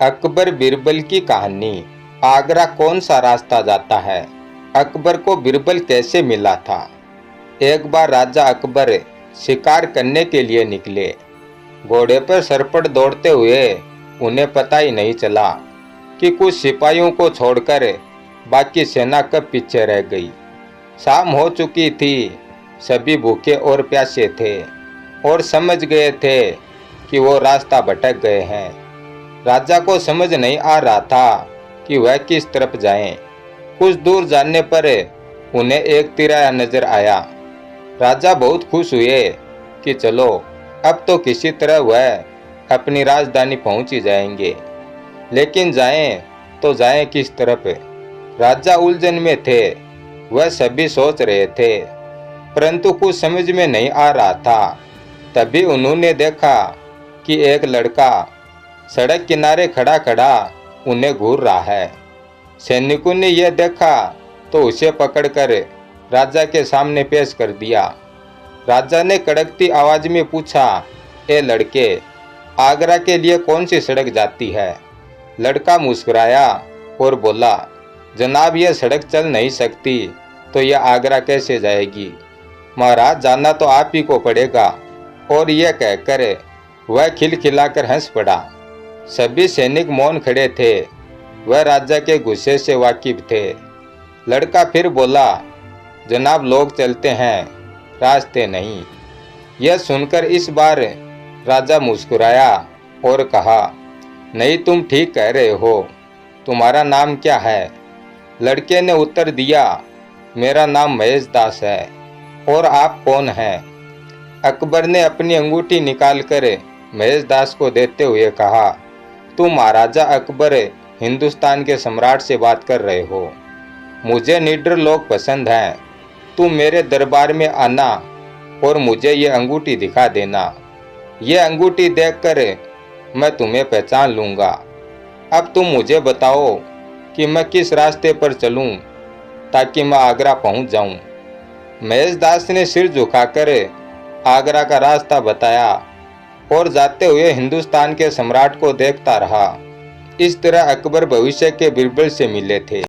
अकबर बिरबल की कहानी। आगरा कौन सा रास्ता जाता है? अकबर को बिरबल कैसे मिला था? एक बार राजा अकबर शिकार करने के लिए निकले। घोड़े पर सरपट दौड़ते हुए उन्हें पता ही नहीं चला कि कुछ सिपाहियों को छोड़कर बाकी सेना कब पीछे रह गई। शाम हो चुकी थी। सभी भूखे और प्यासे थे और समझ गए थे कि वो रास्ता भटक गए हैं। राजा को समझ नहीं आ रहा था कि वह किस तरफ जाएं। कुछ दूर जाने पर उन्हें एक तिराया नजर आया। राजा बहुत खुश हुए कि चलो अब तो किसी तरह वह अपनी राजधानी पहुंच ही जाएंगे। लेकिन जाएं तो जाएं किस तरफ? राजा उलझन में थे। वह सभी सोच रहे थे परंतु कुछ समझ में नहीं आ रहा था। तभी उन्होंने देखा कि एक लड़का सड़क किनारे खड़ा खड़ा उन्हें घूर रहा है। सैनिकों ने यह देखा तो उसे पकड़कर राजा के सामने पेश कर दिया। राजा ने कड़कती आवाज में पूछा, ए लड़के, आगरा के लिए कौन सी सड़क जाती है? लड़का मुस्कुराया और बोला, जनाब, यह सड़क चल नहीं सकती तो यह आगरा कैसे जाएगी? महाराज, जाना तो आप ही को पड़ेगा। और यह कहकर वह खिलखिलाकर हंस पड़ा। सभी सैनिक मौन खड़े थे। वह राजा के गुस्से से वाकिफ थे। लड़का फिर बोला, जनाब, लोग चलते हैं, रास्ते नहीं। यह सुनकर इस बार राजा मुस्कुराया और कहा, नहीं, तुम ठीक कह रहे हो। तुम्हारा नाम क्या है? लड़के ने उत्तर दिया, मेरा नाम महेश दास है। और आप कौन हैं? अकबर ने अपनी अंगूठी निकालकर महेश दास को देते हुए कहा, तुम महाराजा अकबर हिंदुस्तान के सम्राट से बात कर रहे हो। मुझे निडर लोग पसंद हैं। तुम मेरे दरबार में आना और मुझे ये अंगूठी दिखा देना। ये अंगूठी देखकर मैं तुम्हें पहचान लूँगा। अब तुम मुझे बताओ कि मैं किस रास्ते पर चलूँ ताकि मैं आगरा पहुँच जाऊँ। महेश दास ने सिर झुकाकर आगरा का रास्ता बताया और जाते हुए हिंदुस्तान के सम्राट को देखता रहा। इस तरह अकबर भविष्य के बिरबल से मिले थे।